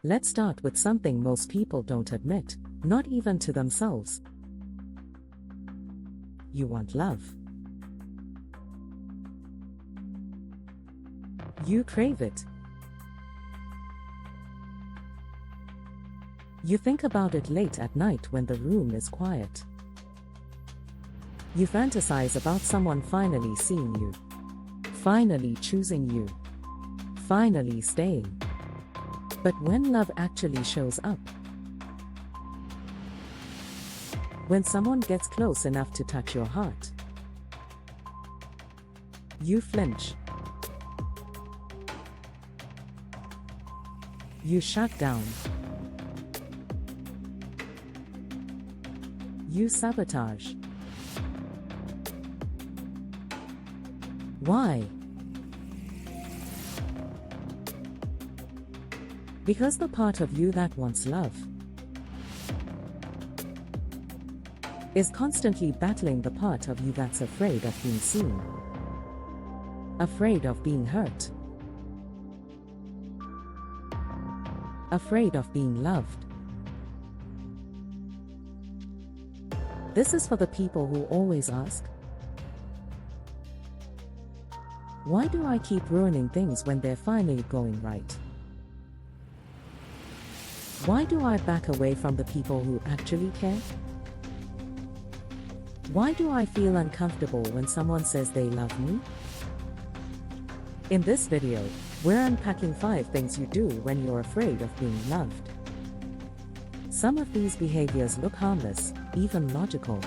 Let's start with something most people don't admit, not even to themselves. You want love. You crave it. You think about it late at night when the room is quiet. You fantasize about someone finally seeing you, finally choosing you, finally staying. But when love actually shows up, when someone gets close enough to touch your heart, you flinch. You shut down. You sabotage. Why? Because the part of you that wants love is constantly battling the part of you that's afraid of being seen, afraid of being hurt, afraid of being loved. This is for the people who always ask, why do I keep ruining things when they're finally going right? Why do I back away from the people who actually care? Why do I feel uncomfortable when someone says they love me? In this video, we're unpacking 5 things you do when you're afraid of being loved. Some of these behaviors look harmless, even logical.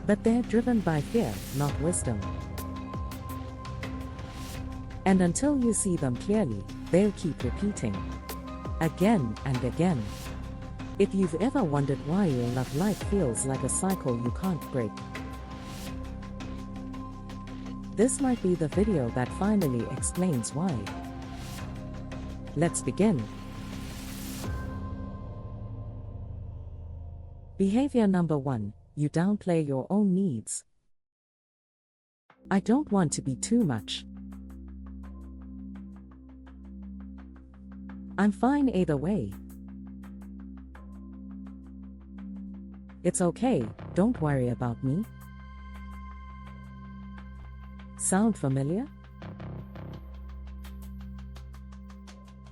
But they're driven by fear, not wisdom. And until you see them clearly, they'll keep repeating. Again and again. If you've ever wondered why your love life feels like a cycle you can't break, this might be the video that finally explains why. Let's begin. Behavior number 1, you downplay your own needs. I don't want to be too much. I'm fine either way. It's okay, don't worry about me. Sound familiar?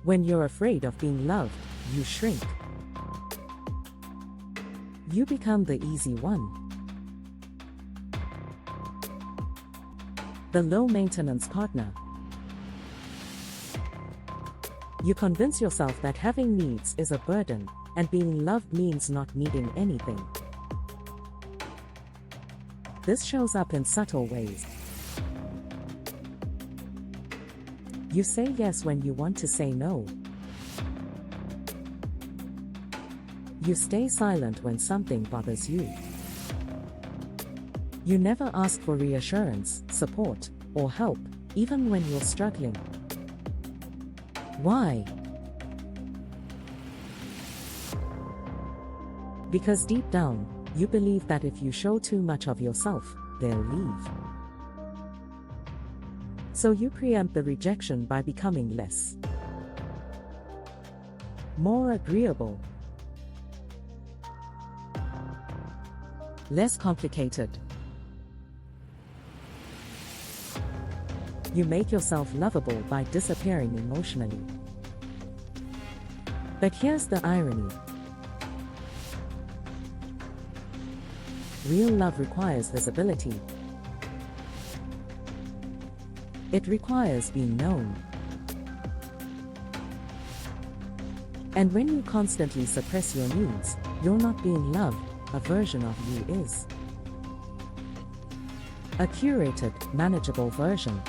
When you're afraid of being loved, you shrink. You become the easy one. The low-maintenance partner. You convince yourself that having needs is a burden, and being loved means not needing anything. This shows up in subtle ways. You say yes when you want to say no. You stay silent when something bothers you. You never ask for reassurance, support, or help, even when you're struggling. Why? Because deep down, you believe that if you show too much of yourself, they'll leave. So you preempt the rejection by becoming less, more agreeable, less complicated. You make yourself lovable by disappearing emotionally. But here's the irony. Real love requires visibility. It requires being known. And when you constantly suppress your needs, you're not being loved, a version of you is. A curated, manageable version.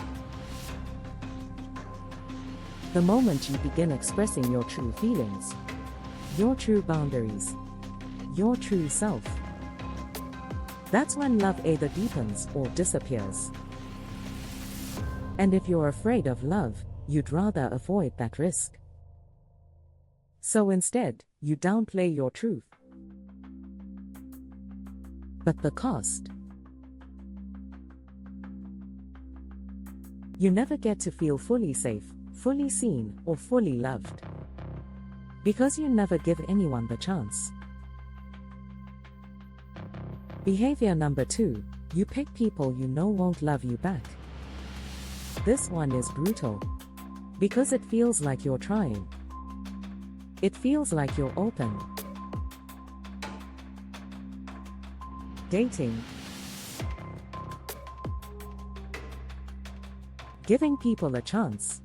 The moment you begin expressing your true feelings, your true boundaries, your true self, that's when love either deepens or disappears. And if you're afraid of love, you'd rather avoid that risk. So instead, you downplay your truth. But the cost? You never get to feel fully safe, fully seen, or fully loved. Because you never give anyone the chance. Behavior number 2, you pick people you know won't love you back. This one is brutal. Because it feels like you're trying. It feels like you're open. Dating. Giving people a chance.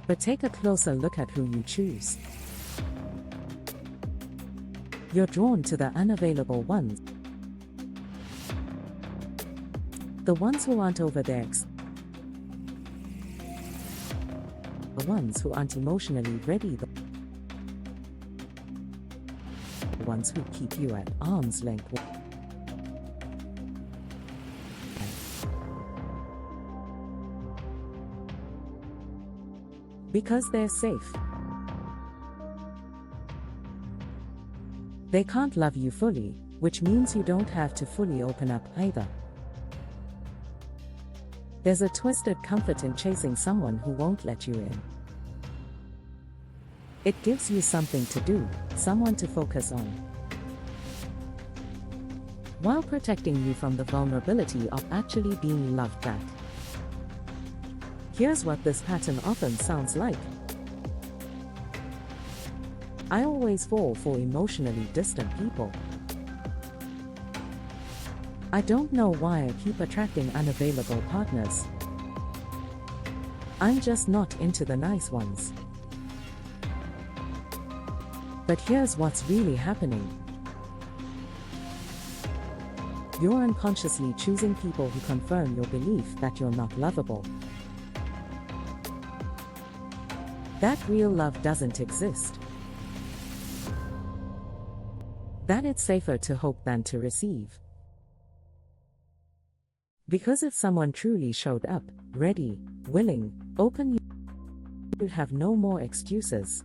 But take a closer look at who you choose. You're drawn to the unavailable ones. The ones who aren't over their ex. The ones who aren't emotionally ready. The ones who keep you at arm's length. Because they're safe. They can't love you fully, which means you don't have to fully open up either. There's a twisted comfort in chasing someone who won't let you in. It gives you something to do, someone to focus on, while protecting you from the vulnerability of actually being loved back. Here's what this pattern often sounds like. I always fall for emotionally distant people. I don't know why I keep attracting unavailable partners. I'm just not into the nice ones. But here's what's really happening. You're unconsciously choosing people who confirm your belief that you're not lovable. That real love doesn't exist. That it's safer to hope than to receive. Because if someone truly showed up, ready, willing, open, you'd have no more excuses.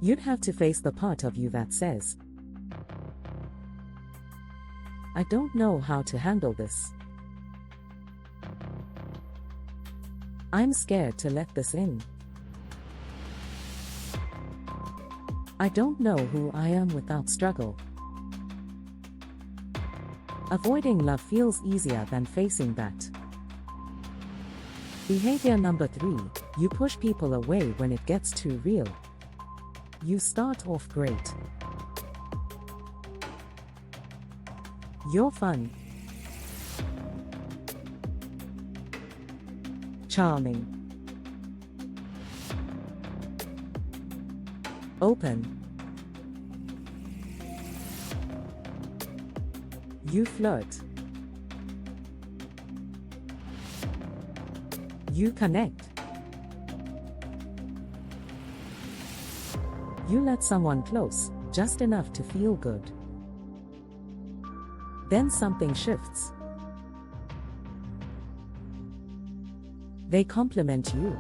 You'd have to face the part of you that says, I don't know how to handle this. I'm scared to let this in. I don't know who I am without struggle. Avoiding love feels easier than facing that. Behavior number 3, you push people away when it gets too real. You start off great. You're fun, charming, open. You flirt. You connect. You let someone close, just enough to feel good. Then something shifts. They compliment you.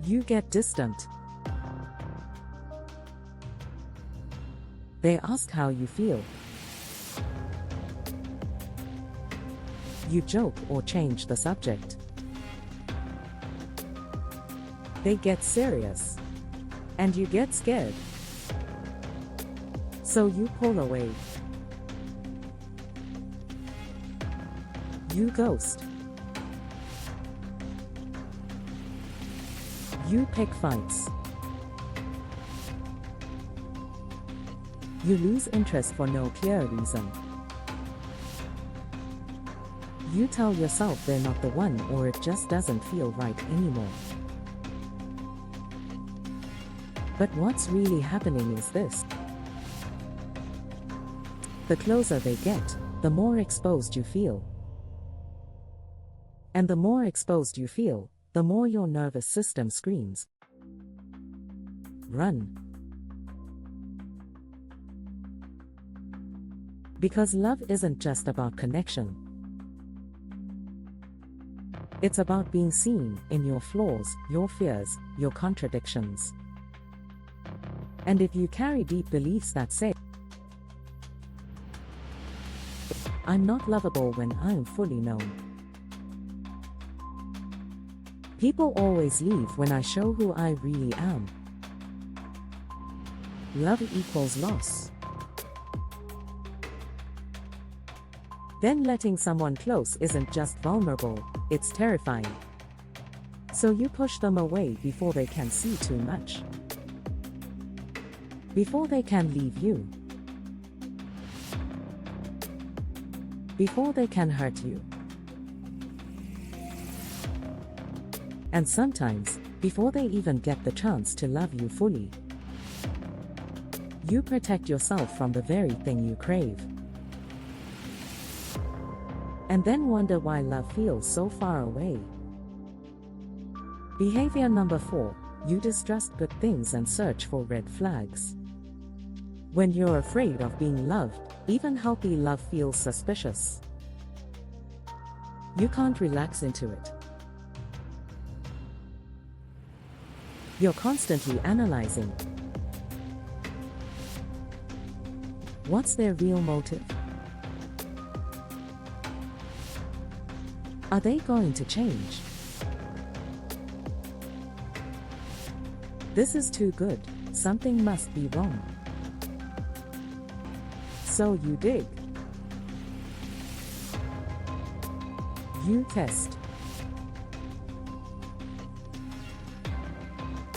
You get distant. They ask how you feel. You joke or change the subject. They get serious. And you get scared. So you pull away. You ghost. You pick fights. You lose interest for no clear reason. You tell yourself they're not the one, or it just doesn't feel right anymore. But what's really happening is this. The closer they get, the more exposed you feel. And the more exposed you feel, the more your nervous system screams. Run. Because love isn't just about connection. It's about being seen in your flaws, your fears, your contradictions. And if you carry deep beliefs that say, I'm not lovable when I'm fully known. People always leave when I show who I really am. Love equals loss. Then letting someone close isn't just vulnerable, it's terrifying. So you push them away before they can see too much. Before they can leave you. Before they can hurt you. And sometimes, before they even get the chance to love you fully. You protect yourself from the very thing you crave. And then wonder why love feels so far away. Behavior number 4, you distrust good things and search for red flags. When you're afraid of being loved, even healthy love feels suspicious. You can't relax into it. You're constantly analyzing. What's their real motive? Are they going to change? This is too good, something must be wrong. So you dig. You test.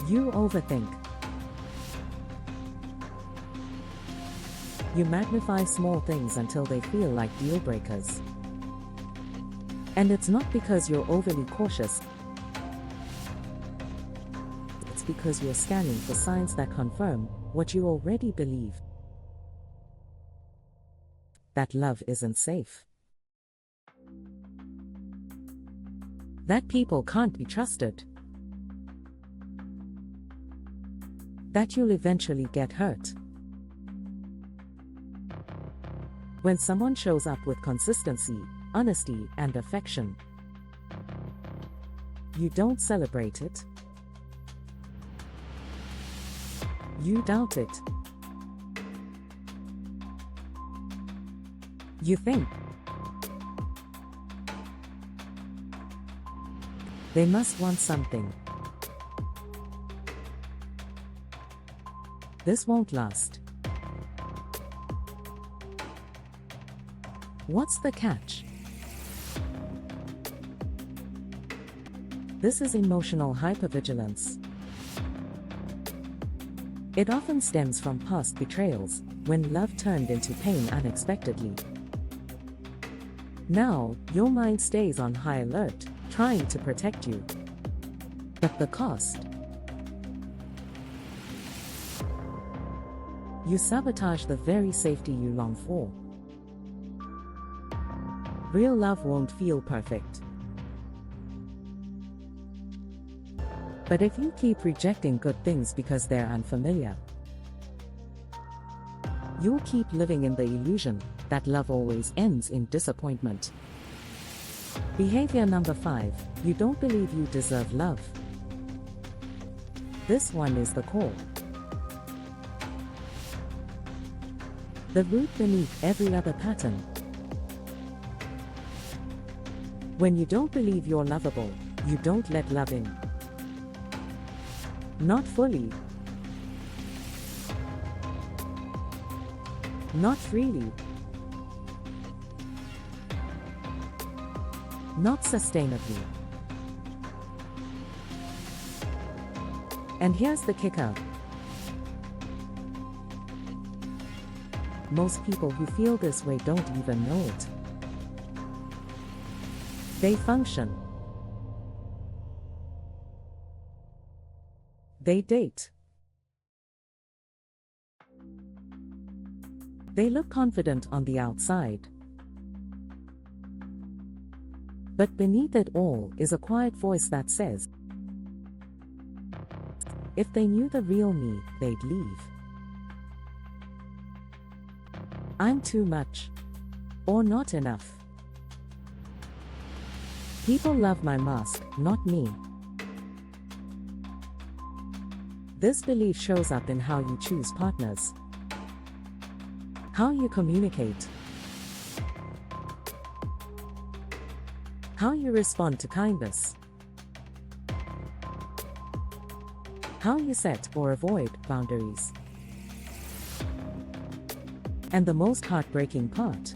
You overthink. You magnify small things until they feel like deal breakers. And it's not because you're overly cautious. It's because you're scanning for signs that confirm what you already believe. That love isn't safe. That people can't be trusted. That you'll eventually get hurt. When someone shows up with consistency, honesty, and affection, you don't celebrate it. You doubt it. You think they must want something. This won't last. What's the catch? This is emotional hypervigilance. It often stems from past betrayals, when love turned into pain unexpectedly. Now, your mind stays on high alert, trying to protect you. But the cost? You sabotage the very safety you long for. Real love won't feel perfect. But if you keep rejecting good things because they're unfamiliar, you'll keep living in the illusion that love always ends in disappointment. Behavior number 5, you don't believe you deserve love. This one is the core. The root beneath every other pattern. When you don't believe you're lovable, you don't let love in. Not fully. Not freely. Not sustainably. And here's the kicker. Most people who feel this way don't even know it. They function. They date. They look confident on the outside. But beneath it all is a quiet voice that says, if they knew the real me, they'd leave. I'm too much. Or not enough. People love my mask, not me. This belief shows up in how you choose partners, how you communicate, How you respond to kindness. How you set or avoid boundaries. And the most heartbreaking part.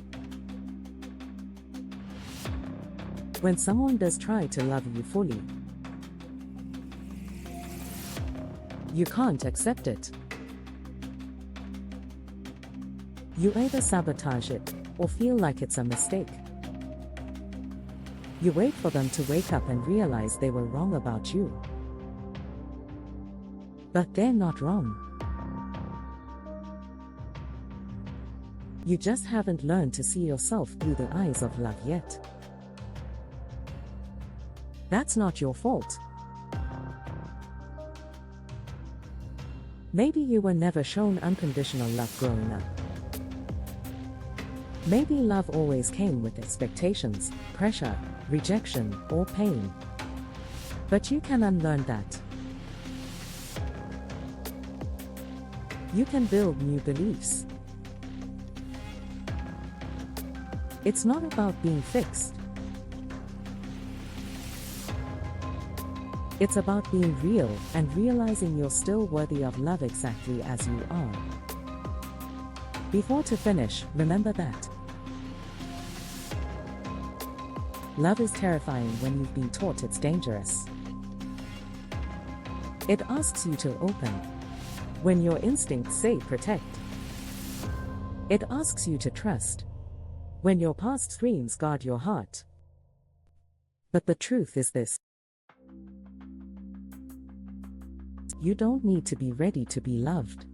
When someone does try to love you fully, you can't accept it. You either sabotage it or feel like it's a mistake. You wait for them to wake up and realize they were wrong about you. But they're not wrong. You just haven't learned to see yourself through the eyes of love yet. That's not your fault. Maybe you were never shown unconditional love growing up. Maybe love always came with expectations, pressure, rejection, or pain. But you can unlearn that. You can build new beliefs. It's not about being fixed. It's about being real and realizing you're still worthy of love exactly as you are. Before to finish, remember that love is terrifying when you've been taught it's dangerous. It asks you to open when your instincts say protect. It asks you to trust when your past screams guard your heart. But the truth is this: you don't need to be ready to be loved.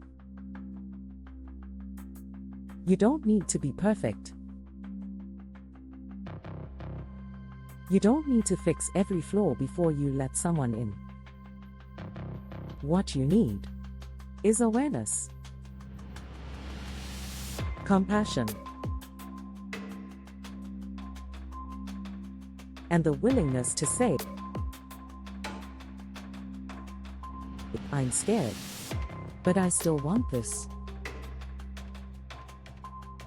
You don't need to be perfect. You don't need to fix every flaw before you let someone in. What you need is awareness, compassion, and the willingness to say, I'm scared, but I still want this.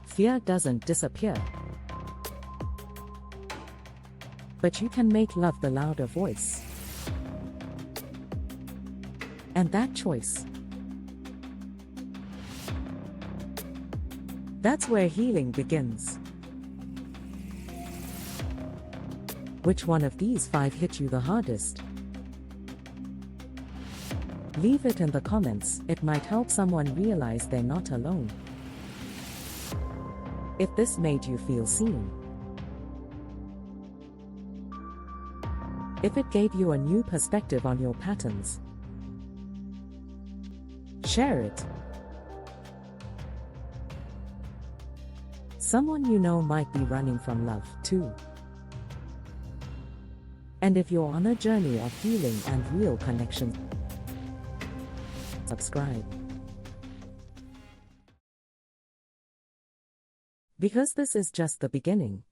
Fear doesn't disappear, but you can make love the louder voice. And that choice, that's where healing begins. Which one of these 5 hit you the hardest? Leave it in the comments, it might help someone realize they're not alone. If this made you feel seen, if it gave you a new perspective on your patterns, share it. Someone you know might be running from love too. And if you're on a journey of healing and real connection, subscribe. Because this is just the beginning.